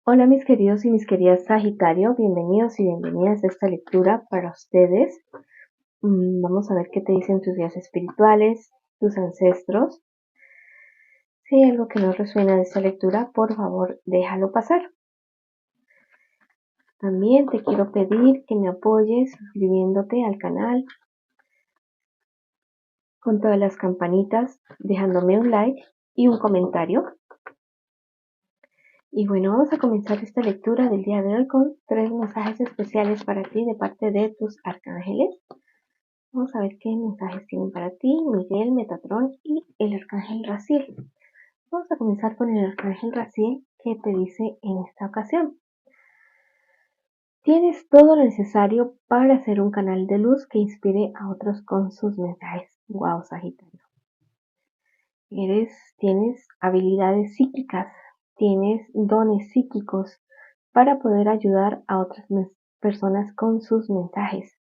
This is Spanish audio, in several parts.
Hola mis queridos y mis queridas Sagitario, bienvenidos y bienvenidas a esta lectura para ustedes. Vamos a ver qué te dicen tus guías espirituales, tus ancestros. Si hay algo que no resuena de esta lectura, por favor déjalo pasar. También te quiero pedir que me apoyes suscribiéndote al canal con todas las campanitas, dejándome un like y un comentario. Y bueno, vamos a comenzar esta lectura del día de hoy con 3 mensajes especiales para ti de parte de tus arcángeles. Vamos a ver qué mensajes tienen para ti Miguel, Metatrón y el arcángel Raziel. Vamos a comenzar con el arcángel Raziel, que te dice en esta ocasión: tienes todo lo necesario para ser un canal de luz que inspire a otros con sus mensajes. Wow, Sagitario. Tienes habilidades psíquicas, tienes dones psíquicos para poder ayudar a otras personas con sus mensajes.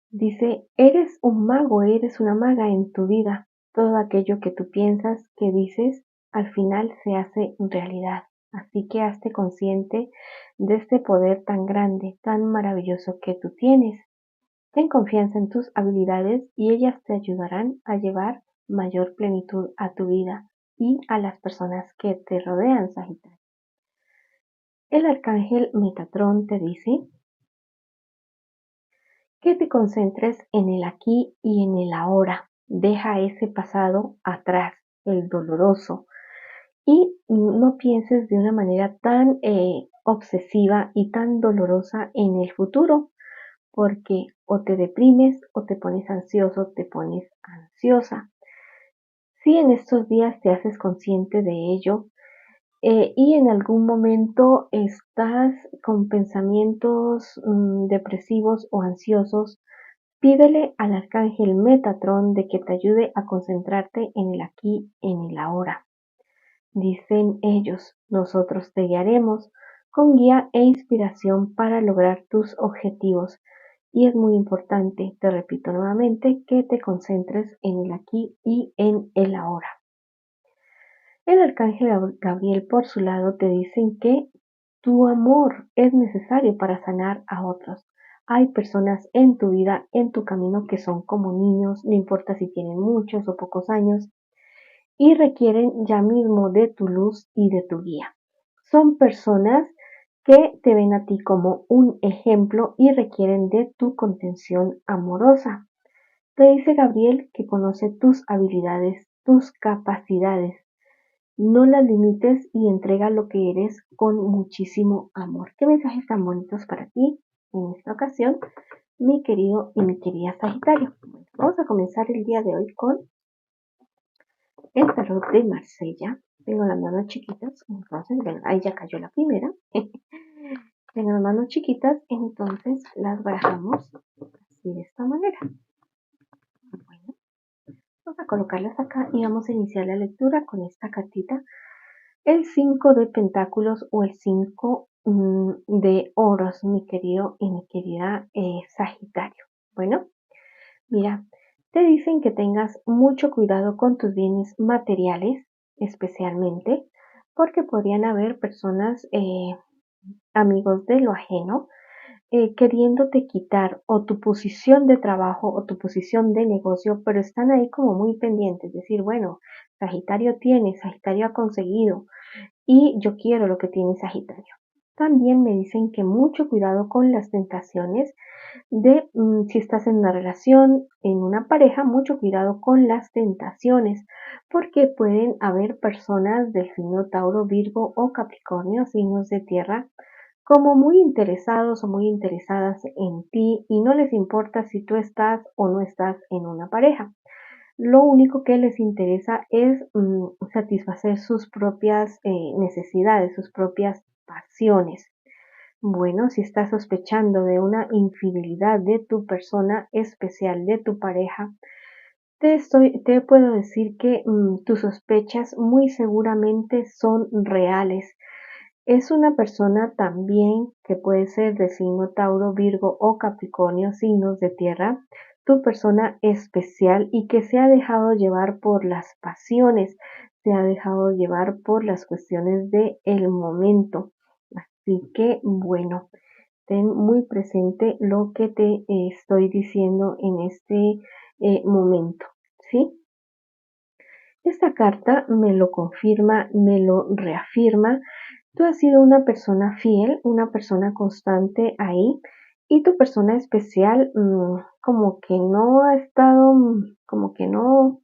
Dice, eres un mago, eres una maga en tu vida. Todo aquello que tú piensas, que dices, al final se hace realidad. Así que hazte consciente de este poder tan grande, tan maravilloso que tú tienes. Ten confianza en tus habilidades y ellas te ayudarán a llevar mayor plenitud a tu vida y a las personas que te rodean, Sagitario. El arcángel Metatrón te dice que te concentres en el aquí y en el ahora. Deja ese pasado atrás, el doloroso, y no pienses de una manera tan obsesiva y tan dolorosa en el futuro, porque o te deprimes o te pones ansioso, te pones ansiosa. Si en estos días te haces consciente de ello, y en algún momento estás con pensamientos depresivos o ansiosos, pídele al arcángel Metatrón de que te ayude a concentrarte en el aquí, en el ahora. Dicen ellos, nosotros te guiaremos con guía e inspiración para lograr tus objetivos. Y es muy importante, te repito nuevamente, que te concentres en el aquí y en el ahora. El arcángel Gabriel, por su lado, te dicen que tu amor es necesario para sanar a otros. Hay personas en tu vida, en tu camino, que son como niños, no importa si tienen muchos o pocos años, y requieren ya mismo de tu luz y de tu guía. Son personas que te ven a ti como un ejemplo y requieren de tu contención amorosa. Te dice Gabriel que conoce tus habilidades, tus capacidades. No las limites y entrega lo que eres con muchísimo amor. Qué mensajes tan bonitos para ti en esta ocasión, mi querido y mi querida Sagitario. Vamos a comenzar el día de hoy con el tarot de Marsella. Tengo las manos chiquitas, entonces, bueno, ahí ya cayó la primera. Tengo las manos chiquitas, entonces las barajamos así de esta manera. Bueno, vamos a colocarlas acá y vamos a iniciar la lectura con esta cartita. El 5 de pentáculos o el 5 de oros, mi querido y mi querida Sagitario. Bueno, mira, te dicen que tengas mucho cuidado con tus bienes materiales, especialmente, porque podrían haber personas, amigos de lo ajeno, queriéndote quitar o tu posición de trabajo o tu posición de negocio, pero están ahí como muy pendientes, decir, bueno, Sagitario tiene, Sagitario ha conseguido, y yo quiero lo que tiene Sagitario. También me dicen que mucho cuidado con las tentaciones de si estás en una relación, en una pareja, mucho cuidado con las tentaciones, porque pueden haber personas del signo Tauro, Virgo o Capricornio, signos de tierra, como muy interesados o muy interesadas en ti y no les importa si tú estás o no estás en una pareja. Lo único que les interesa es satisfacer sus propias necesidades, sus propias pasiones. Bueno, si estás sospechando de una infidelidad de tu persona especial, de tu pareja, te puedo decir que tus sospechas muy seguramente son reales. Es una persona también que puede ser de signo Tauro, Virgo o Capricornio, signos de tierra, tu persona especial y que se ha dejado llevar por las pasiones, te ha dejado llevar por las cuestiones de el momento. Así que, bueno, ten muy presente lo que te estoy diciendo en este momento, ¿sí? Esta carta me lo confirma, me lo reafirma. Tú has sido una persona fiel, una persona constante ahí, y tu persona especial como que no ha estado, como que no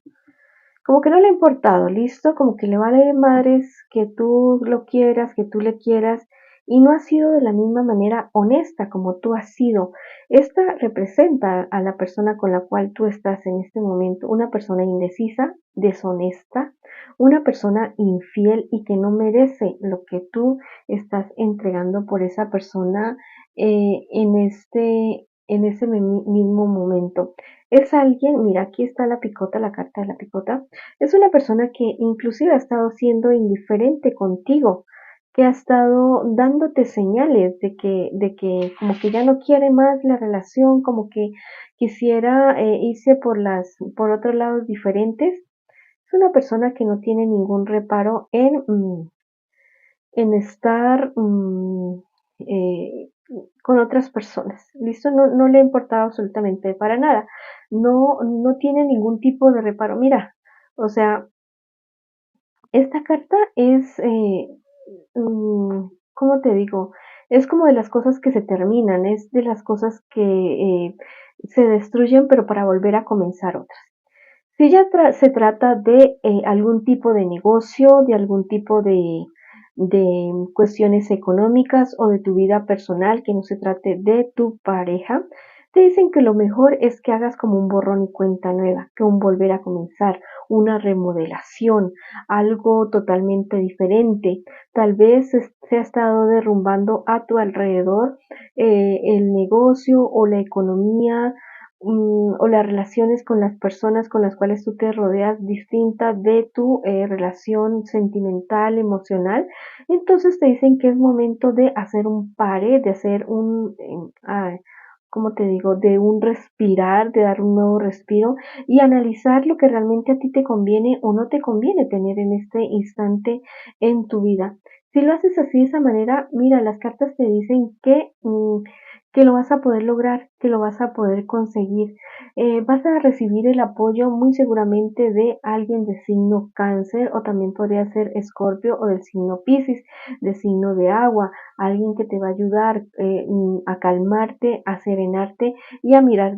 le ha importado, ¿listo? Como que le vale madres que tú lo quieras, que tú le quieras, y no ha sido de la misma manera honesta como tú has sido. Esta representa a la persona con la cual tú estás en este momento, una persona indecisa, deshonesta, una persona infiel y que no merece lo que tú estás entregando por esa persona en ese mismo momento. Es alguien, mira, aquí está la picota, la carta de la picota, es una persona que inclusive ha estado siendo indiferente contigo, que ha estado dándote señales de que como que ya no quiere más la relación, como que quisiera irse por otros lados diferentes. Es una persona que no tiene ningún reparo en estar eh, con otras personas. ¿Listo? No, no le ha importado absolutamente para nada. No, no tiene ningún tipo de reparo. Mira, o sea, esta carta es, ¿cómo te digo? Es como de las cosas que se terminan, es de las cosas que se destruyen, pero para volver a comenzar otras. Si ya se trata de algún tipo de negocio, de algún tipo de cuestiones económicas o de tu vida personal, que no se trate de tu pareja, te dicen que lo mejor es que hagas como un borrón y cuenta nueva, que un volver a comenzar, una remodelación, algo totalmente diferente. Tal vez se ha estado derrumbando a tu alrededor el negocio o la economía o las relaciones con las personas con las cuales tú te rodeas distinta de tu relación sentimental, emocional. Entonces te dicen que es momento de hacer un pare, de hacer ¿cómo te digo? De un respirar, de dar un nuevo respiro y analizar lo que realmente a ti te conviene o no te conviene tener en este instante en tu vida. Si lo haces así de esa manera, mira, las cartas te dicen que lo vas a poder lograr, que lo vas a poder conseguir. Vas a recibir el apoyo muy seguramente de alguien de signo cáncer o también podría ser escorpio o del signo piscis, de signo de agua, alguien que te va a ayudar a calmarte, a serenarte y a mirar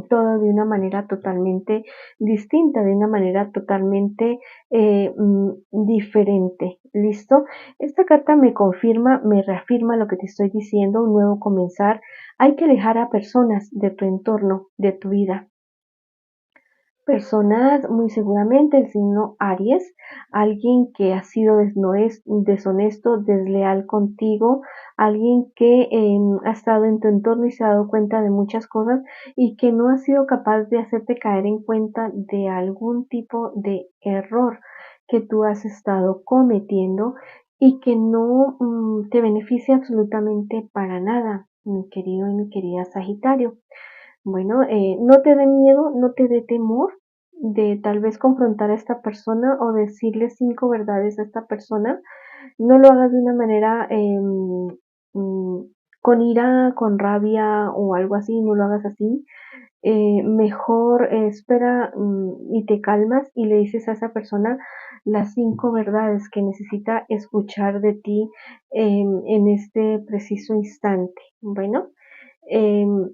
todo de una manera totalmente distinta, de una manera totalmente diferente. ¿Listo? Esta carta me confirma, me reafirma lo que te estoy diciendo, un nuevo comenzar. Hay que alejar a personas de tu entorno, de tu vida. Personas, muy seguramente el signo Aries, alguien que ha sido deshonesto, desleal contigo, alguien que ha estado en tu entorno y se ha dado cuenta de muchas cosas y que no ha sido capaz de hacerte caer en cuenta de algún tipo de error que tú has estado cometiendo y que no te beneficia absolutamente para nada, mi querido y mi querida Sagitario. Bueno, no te dé miedo, no te dé temor de tal vez confrontar a esta persona o decirle 5 verdades a esta persona. No lo hagas de una manera mm, con ira, con rabia o algo así, no lo hagas así. Mejor espera y te calmas y le dices a esa persona las 5 verdades que necesita escuchar de ti en este preciso instante. Bueno, em,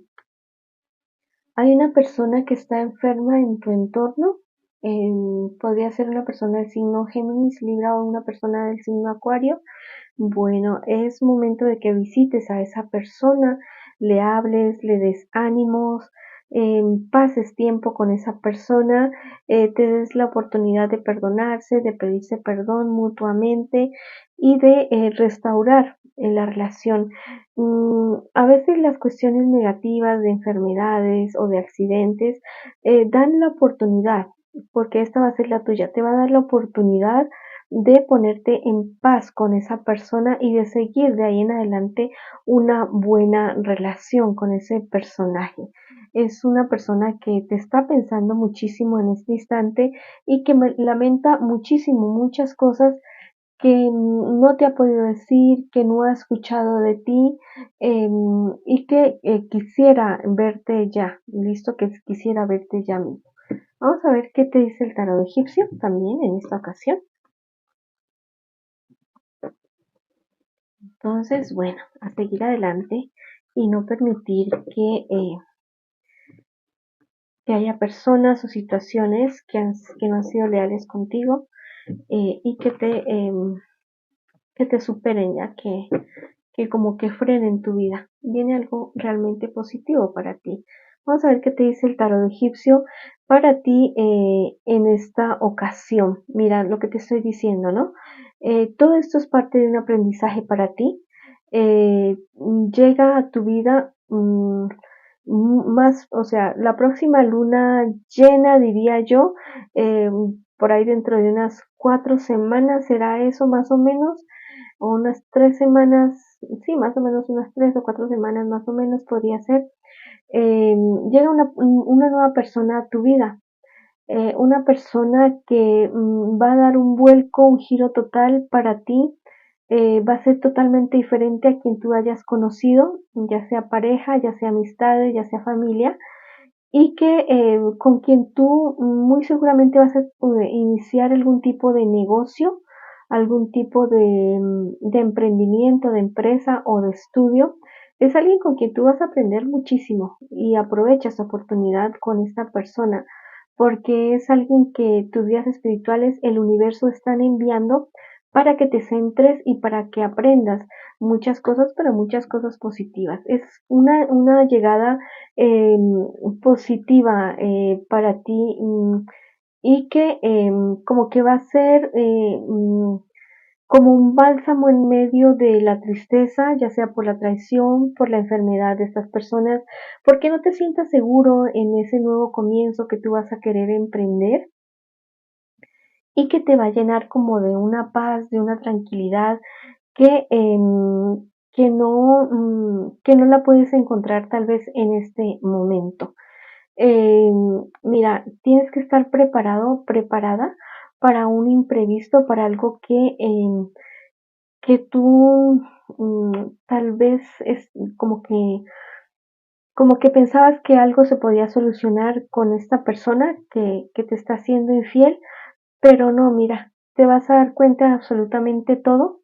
hay una persona que está enferma en tu entorno. Podría ser una persona del signo Géminis, Libra o una persona del signo Acuario. Bueno, es momento de que visites a esa persona, le hables, le des ánimos, pases tiempo con esa persona, te des la oportunidad de perdonarse, de pedirse perdón mutuamente y de restaurar la relación. A veces las cuestiones negativas de enfermedades o de accidentes dan la oportunidad, porque esta va a ser la tuya, te va a dar la oportunidad de ponerte en paz con esa persona y de seguir de ahí en adelante una buena relación con ese personaje. Es una persona que te está pensando muchísimo en este instante y que lamenta muchísimo muchas cosas que no te ha podido decir, que no ha escuchado de ti, y que quisiera verte ya, listo, que quisiera verte ya mismo. Vamos a ver qué te dice el tarot egipcio también en esta ocasión. Entonces, bueno, a seguir adelante y no permitir que haya personas o situaciones que no han sido leales contigo, y que te superen ya, que como que frenen tu vida. Viene algo realmente positivo para ti. Vamos a ver qué te dice el tarot egipcio para ti en esta ocasión. Mira lo que te estoy diciendo, ¿no? Todo esto es parte de un aprendizaje para ti. Llega a tu vida más, o sea, la próxima luna llena, diría yo, eh, por ahí dentro de unas 4 semanas será eso más o menos, o unas 3 semanas, sí, más o menos unas 3 o 4 semanas más o menos podría ser. eh, Llega una nueva persona a tu vida, una persona que va a dar un vuelco, un giro total para ti, va a ser totalmente diferente a quien tú hayas conocido, ya sea pareja, ya sea amistades, ya sea familia, y que con quien tú muy seguramente vas a iniciar algún tipo de negocio, algún tipo de emprendimiento, de empresa o de estudio. Es alguien con quien tú vas a aprender muchísimo y aprovecha esta oportunidad con esta persona porque es alguien que tus guías espirituales, el universo están enviando para que te centres y para que aprendas muchas cosas, pero muchas cosas positivas. Es una llegada eh, positiva para ti, y que como que va a ser como un bálsamo en medio de la tristeza, ya sea por la traición, por la enfermedad de estas personas, porque no te sientas seguro en ese nuevo comienzo que tú vas a querer emprender y que te va a llenar como de una paz, de una tranquilidad que no la puedes encontrar tal vez en este momento. Mira, tienes que estar preparado, preparada para un imprevisto, para algo que tú tal vez es como que pensabas que algo se podía solucionar con esta persona que te está siendo infiel, pero no, mira, te vas a dar cuenta de absolutamente todo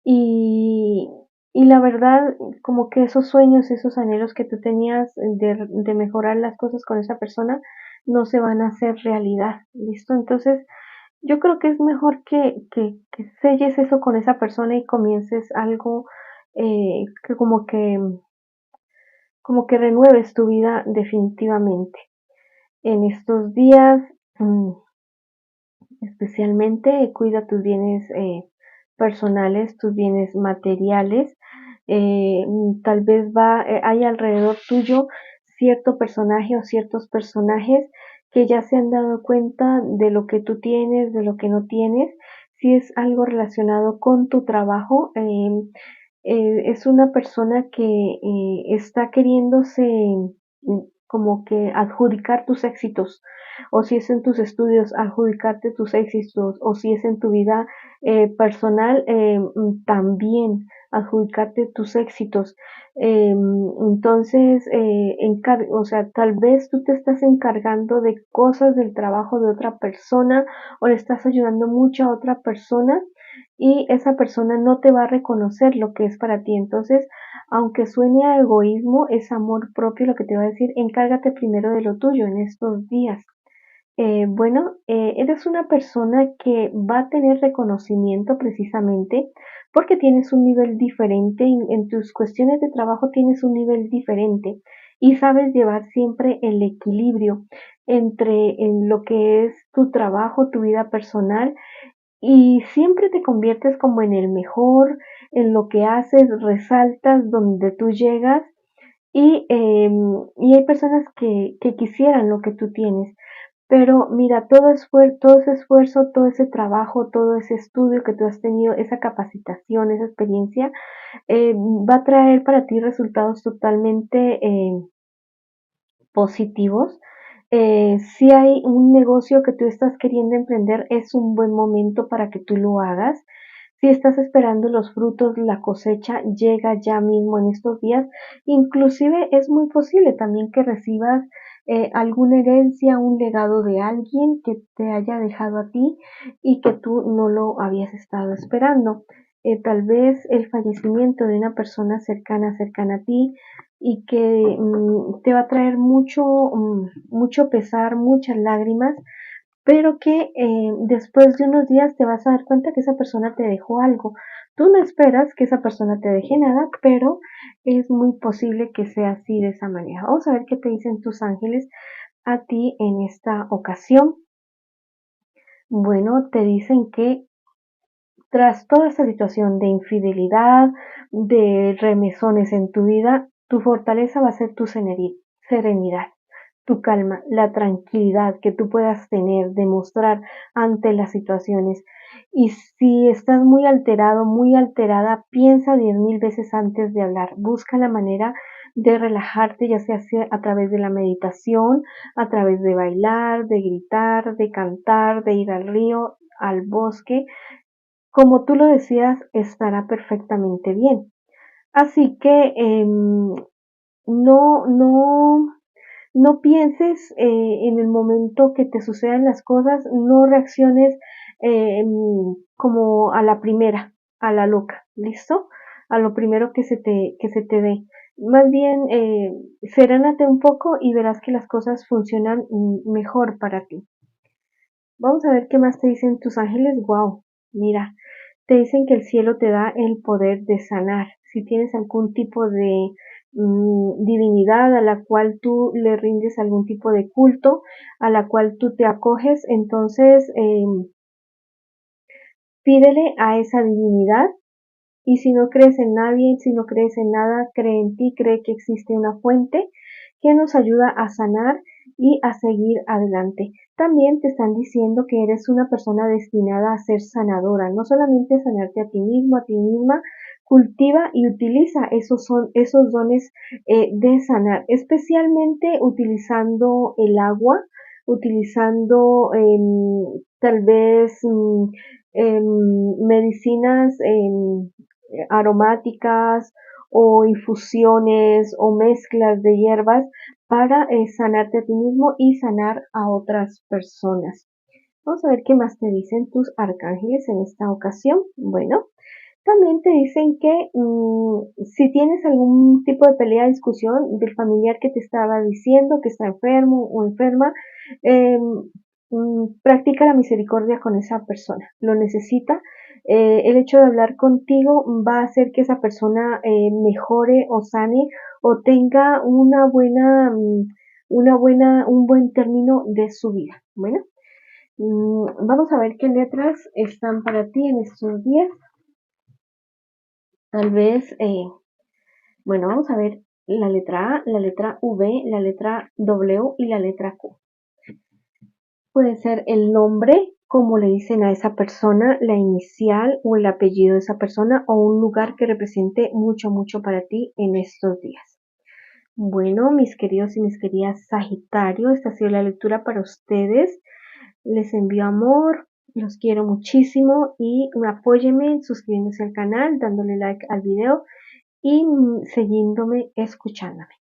y, y la verdad, como que esos sueños, esos anhelos que tú tenías de mejorar las cosas con esa persona, no se van a hacer realidad, ¿listo? Entonces, yo creo que es mejor que selles eso con esa persona y comiences algo que como que renueves tu vida definitivamente. En estos días, mm, especialmente, cuida tus bienes personales, tus bienes materiales. Tal vez hay alrededor tuyo cierto personaje o ciertos personajes que ya se han dado cuenta de lo que tú tienes, de lo que no tienes. Si es algo relacionado con tu trabajo, es una persona que está queriéndose como que adjudicar tus éxitos, o si es en tus estudios, adjudicarte tus éxitos, o si es en tu vida personal, también adjudicarte tus éxitos. Entonces, o sea, tal vez tú te estás encargando de cosas del trabajo de otra persona o le estás ayudando mucho a otra persona y esa persona no te va a reconocer lo que es para ti. Entonces, aunque suene a egoísmo, es amor propio lo que te va a decir, encárgate primero de lo tuyo en estos días. Bueno, eres una persona que va a tener reconocimiento precisamente porque tienes un nivel diferente, en tus cuestiones de trabajo tienes un nivel diferente y sabes llevar siempre el equilibrio entre en lo que es tu trabajo, tu vida personal y siempre te conviertes como en el mejor, en lo que haces, resaltas donde tú llegas y hay personas que quisieran lo que tú tienes, Pero mira, todo ese esfuerzo, todo ese trabajo, todo ese estudio que tú has tenido, esa capacitación, esa experiencia, va a traer para ti resultados totalmente positivos. Si hay un negocio que tú estás queriendo emprender, es un buen momento para que tú lo hagas. Si estás esperando los frutos, la cosecha llega ya mismo en estos días. Inclusive es muy posible también que recibas alguna herencia, un legado de alguien que te haya dejado a ti y que tú no lo habías estado esperando. Tal vez el fallecimiento de una persona cercana a ti y que te va a traer mucho pesar, muchas lágrimas, pero que después de unos días te vas a dar cuenta que esa persona te dejó algo. Tú no esperas que esa persona te deje nada, pero es muy posible que sea así de esa manera. Vamos a ver qué te dicen tus ángeles a ti en esta ocasión. Bueno, te dicen que tras toda esta situación de infidelidad, de remesones en tu vida, tu fortaleza va a ser tu serenidad, tu calma, la tranquilidad que tú puedas tener, demostrar ante las situaciones. Y si estás muy alterado, muy alterada, piensa 10,000 veces antes de hablar. Busca la manera de relajarte, ya sea a través de la meditación, a través de bailar, de gritar, de cantar, de ir al río, al bosque. Como tú lo decías, estará perfectamente bien. Así que no, no, no pienses en el momento que te sucedan las cosas, no reacciones como a la primera, a la loca, ¿listo? A lo primero que se te dé. Más bien, serénate un poco y verás que las cosas funcionan mejor para ti. Vamos a ver qué más te dicen tus ángeles. Wow, mira, te dicen que el cielo te da el poder de sanar. Si tienes algún tipo de divinidad a la cual tú le rindes algún tipo de culto, a la cual tú te acoges, entonces pídele a esa divinidad. Y si no crees en nadie, si no crees en nada, cree en ti, cree que existe una fuente que nos ayuda a sanar y a seguir adelante. También te están diciendo que eres una persona destinada a ser sanadora, no solamente sanarte a ti mismo, a ti misma, cultiva y utiliza esos dones de sanar, especialmente utilizando el agua, utilizando tal vez medicinas aromáticas o infusiones o mezclas de hierbas para sanarte a ti mismo y sanar a otras personas. Vamos a ver qué más te dicen tus arcángeles en esta ocasión. Bueno, también te dicen que si tienes algún tipo de pelea, discusión del familiar que te estaba diciendo que está enfermo o enferma, eh, practica la misericordia con esa persona. Lo necesita. El hecho de hablar contigo va a hacer que esa persona mejore o sane o tenga un buen término de su vida. Bueno, vamos a ver qué letras están para ti en estos días. Tal vez, bueno, vamos a ver la letra A, la letra V, la letra W y la letra Q. Puede ser el nombre, como le dicen a esa persona, la inicial o el apellido de esa persona o un lugar que represente mucho para ti en estos días. Bueno, mis queridos y mis queridas Sagitario, esta ha sido la lectura para ustedes. Les envío amor, los quiero muchísimo y apóyenme suscribiéndose al canal, dándole like al video y siguiéndome, escuchándome.